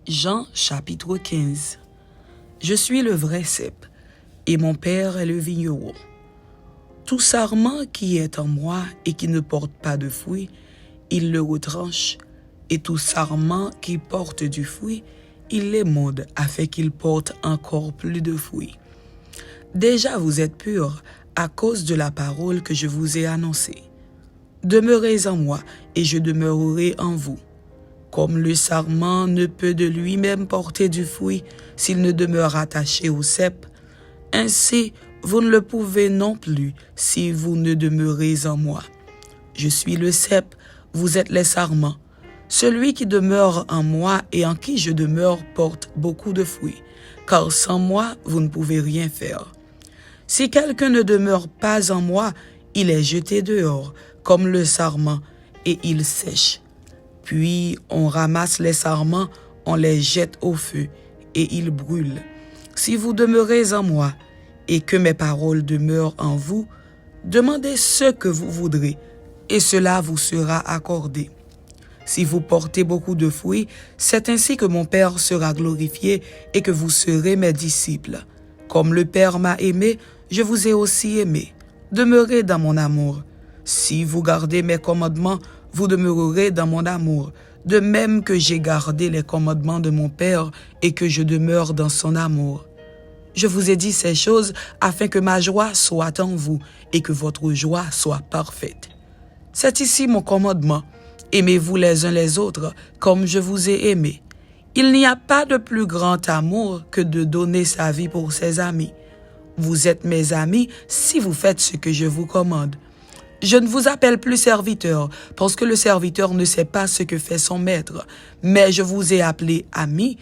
Jean chapitre 15. Je suis le vrai cep, et mon Père est le vigneron. Tout sarment qui est en moi et qui ne porte pas de fruit, il le retranche, et tout sarment qui porte du fruit, il l'émonde afin qu'il porte encore plus de fruits. Déjà vous êtes purs à cause de la parole que je vous ai annoncée. Demeurez en moi, et je demeurerai en vous. Comme le sarment ne peut de lui-même porter du fruit s'il ne demeure attaché au cep, ainsi vous ne le pouvez non plus si vous ne demeurez en moi. Je suis le cep, vous êtes les sarments. Celui qui demeure en moi et en qui je demeure porte beaucoup de fruits, car sans moi vous ne pouvez rien faire. Si quelqu'un ne demeure pas en moi, il est jeté dehors, comme le sarment, et il sèche. Puis on ramasse les sarments, on les jette au feu, et ils brûlent. Si vous demeurez en moi, et que mes paroles demeurent en vous, demandez ce que vous voudrez, et cela vous sera accordé. Si vous portez beaucoup de fruits, c'est ainsi que mon Père sera glorifié, et que vous serez mes disciples. Comme le Père m'a aimé, je vous ai aussi aimé. Demeurez dans mon amour. Si vous gardez mes commandements, vous demeurerez dans mon amour, de même que j'ai gardé les commandements de mon Père et que je demeure dans son amour. Je vous ai dit ces choses afin que ma joie soit en vous et que votre joie soit parfaite. C'est ici mon commandement. Aimez-vous les uns les autres comme je vous ai aimés. Il n'y a pas de plus grand amour que de donner sa vie pour ses amis. Vous êtes mes amis si vous faites ce que je vous commande. Je ne vous appelle plus serviteur, parce que le serviteur ne sait pas ce que fait son maître, mais je vous ai appelé ami,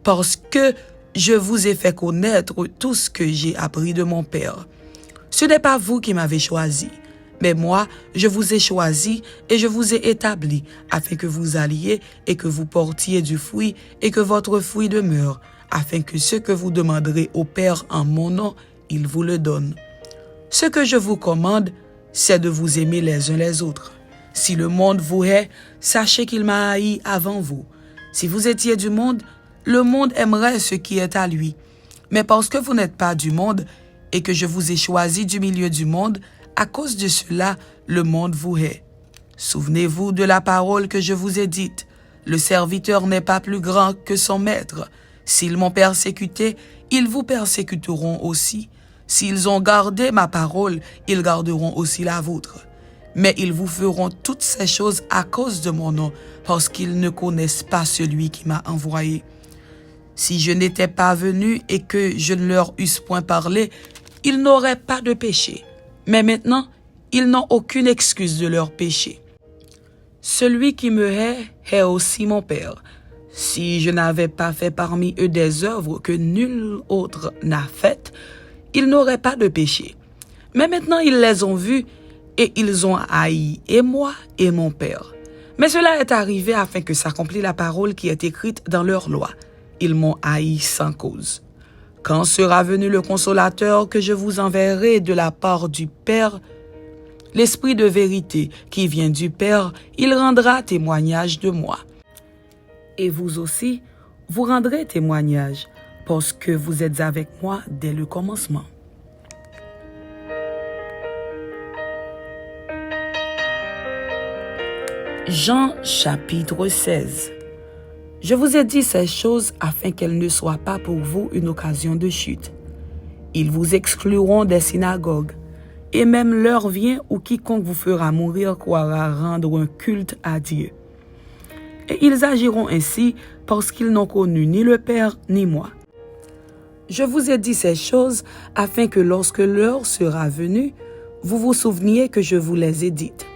parce que je vous ai fait connaître tout ce que j'ai appris de mon Père. Ce n'est pas vous qui m'avez choisi, mais moi, je vous ai choisi et je vous ai établi, afin que vous alliez et que vous portiez du fruit et que votre fruit demeure, afin que ce que vous demanderez au Père en mon nom, il vous le donne. Ce que je vous commande, c'est de vous aimer les uns les autres. Si le monde vous hait, sachez qu'il m'a haï avant vous. Si vous étiez du monde, le monde aimerait ce qui est à lui. Mais parce que vous n'êtes pas du monde et que je vous ai choisi du milieu du monde, à cause de cela, le monde vous hait. Souvenez-vous de la parole que je vous ai dite. Le serviteur n'est pas plus grand que son maître. S'ils m'ont persécuté, ils vous persécuteront aussi. S'ils ont gardé ma parole, ils garderont aussi la vôtre. Mais ils vous feront toutes ces choses à cause de mon nom, parce qu'ils ne connaissent pas celui qui m'a envoyé. Si je n'étais pas venu et que je ne leur eusse point parlé, ils n'auraient pas de péché. Mais maintenant, ils n'ont aucune excuse de leur péché. Celui qui me hait aussi mon Père. Si je n'avais pas fait parmi eux des œuvres que nul autre n'a faites, ils n'auraient pas de péché. Mais maintenant ils les ont vus et ils ont haï et moi et mon Père. Mais cela est arrivé afin que s'accomplisse la parole qui est écrite dans leur loi. Ils m'ont haï sans cause. Quand sera venu le consolateur que je vous enverrai de la part du Père, l'Esprit de vérité qui vient du Père, il rendra témoignage de moi. Et vous aussi, vous rendrez témoignage, parce que vous êtes avec moi dès le commencement. Jean chapitre 16. Je vous ai dit ces choses afin qu'elles ne soient pas pour vous une occasion de chute. Ils vous excluront des synagogues, et même l'heure vient où quiconque vous fera mourir croira rendre un culte à Dieu. Et ils agiront ainsi parce qu'ils n'ont connu ni le Père ni moi. Je vous ai dit ces choses afin que lorsque l'heure sera venue, vous vous souveniez que je vous les ai dites.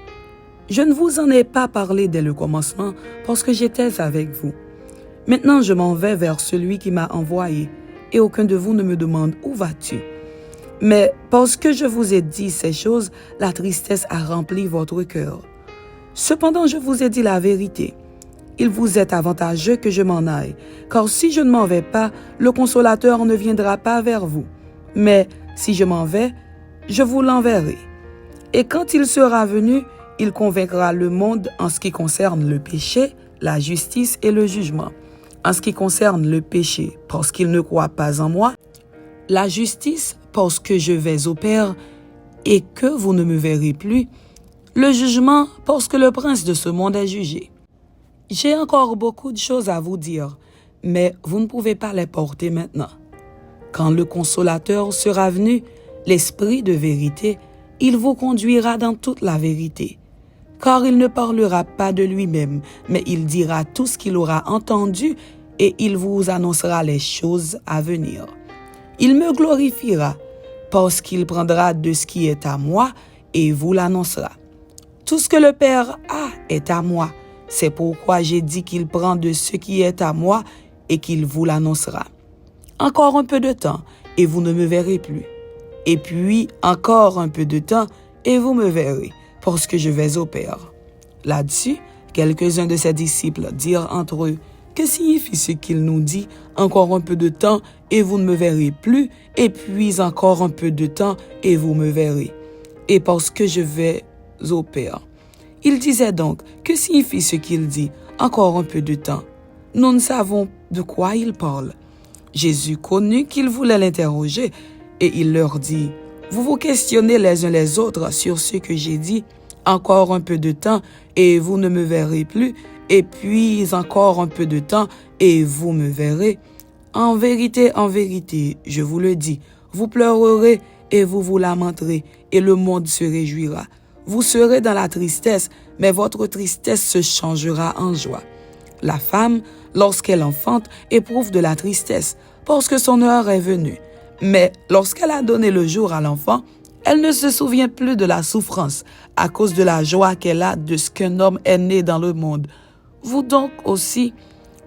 Je ne vous en ai pas parlé dès le commencement parce que j'étais avec vous. Maintenant je m'en vais vers celui qui m'a envoyé et aucun de vous ne me demande où vas-tu. Mais parce que je vous ai dit ces choses, la tristesse a rempli votre cœur. Cependant je vous ai dit la vérité. Il vous est avantageux que je m'en aille, car si je ne m'en vais pas, le consolateur ne viendra pas vers vous. Mais si je m'en vais, je vous l'enverrai. Et quand il sera venu, il convaincra le monde en ce qui concerne le péché, la justice et le jugement. en ce qui concerne le péché, parce qu'il ne croit pas en moi, la justice, parce que je vais au Père et que vous ne me verrez plus, le jugement, parce que le prince de ce monde est jugé. J'ai encore beaucoup de choses à vous dire, mais vous ne pouvez pas les porter maintenant. Quand le Consolateur sera venu, l'Esprit de vérité, il vous conduira dans toute la vérité. Car il ne parlera pas de lui-même, mais il dira tout ce qu'il aura entendu et il vous annoncera les choses à venir. Il me glorifiera, parce qu'il prendra de ce qui est à moi et vous l'annoncera. Tout ce que le Père a est à moi. C'est pourquoi j'ai dit qu'il prend de ce qui est à moi et qu'il vous l'annoncera. Encore un peu de temps et vous ne me verrez plus. Et puis encore un peu de temps et vous me verrez, parce que je vais au Père. Là-dessus, quelques-uns de ses disciples dirent entre eux, « Que signifie ce qu'il nous dit? Encore un peu de temps et vous ne me verrez plus, et puis encore un peu de temps et vous me verrez. Et parce que je vais au Père. » Il disait donc, « Que signifie ce qu'il dit? Encore un peu de temps. » Nous ne savons de quoi il parle. Jésus connut qu'ils voulaient l'interroger, et il leur dit, « Vous vous questionnez les uns les autres sur ce que j'ai dit, encore un peu de temps, et vous ne me verrez plus, et puis encore un peu de temps, et vous me verrez. En vérité, je vous le dis, vous pleurerez, et vous vous lamenterez, et le monde se réjouira. Vous serez dans la tristesse, mais votre tristesse se changera en joie. La femme, lorsqu'elle enfante, éprouve de la tristesse, parce que son heure est venue. Mais lorsqu'elle a donné le jour à l'enfant, elle ne se souvient plus de la souffrance à cause de la joie qu'elle a de ce qu'un homme est né dans le monde. Vous donc aussi,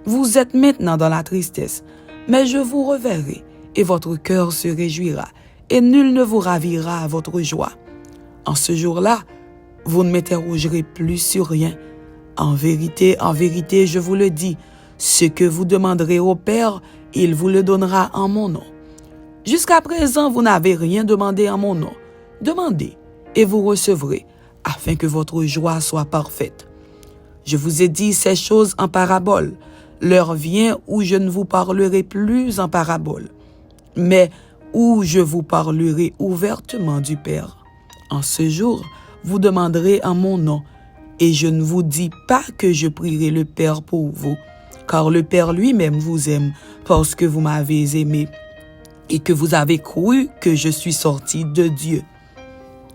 vous êtes maintenant dans la tristesse, mais je vous reverrai, et votre cœur se réjouira, et nul ne vous ravira à votre joie. En ce jour-là, vous ne m'interrogerez plus sur rien. En vérité, je vous le dis, ce que vous demanderez au Père, il vous le donnera en mon nom. Jusqu'à présent, vous n'avez rien demandé en mon nom. Demandez, et vous recevrez, afin que votre joie soit parfaite. Je vous ai dit ces choses en parabole. L'heure vient où je ne vous parlerai plus en parabole, mais où je vous parlerai ouvertement du Père. En ce jour, vous demanderez en mon nom, et je ne vous dis pas que je prierai le Père pour vous, car le Père lui-même vous aime, parce que vous m'avez aimé, et que vous avez cru que je suis sorti de Dieu.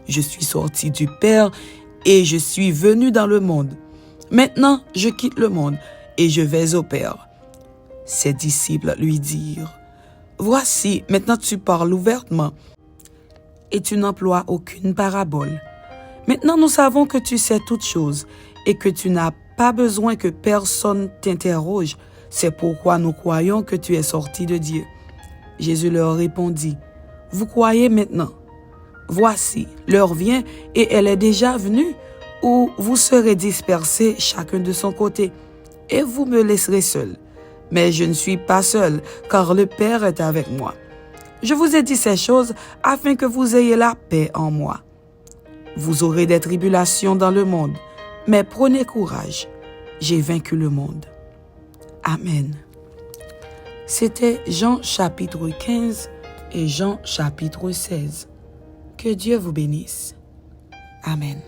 Je suis sorti du Père, et je suis venu dans le monde. Maintenant, je quitte le monde, et je vais au Père. Ses disciples lui dirent, « Voici, maintenant tu parles ouvertement, et tu n'emploies aucune parabole. Maintenant, nous savons que tu sais toutes choses, et que tu n'as pas besoin que personne t'interroge. C'est pourquoi nous croyons que tu es sorti de Dieu. » Jésus leur répondit, « Vous croyez maintenant? Voici, l'heure vient, et elle est déjà venue, où vous serez dispersés chacun de son côté, et vous me laisserez seul. Mais je ne suis pas seul, car le Père est avec moi. Je vous ai dit ces choses afin que vous ayez la paix en moi. Vous aurez des tribulations dans le monde, mais prenez courage, j'ai vaincu le monde. » Amen. C'était Jean chapitre 15 et Jean chapitre 16. Que Dieu vous bénisse. Amen.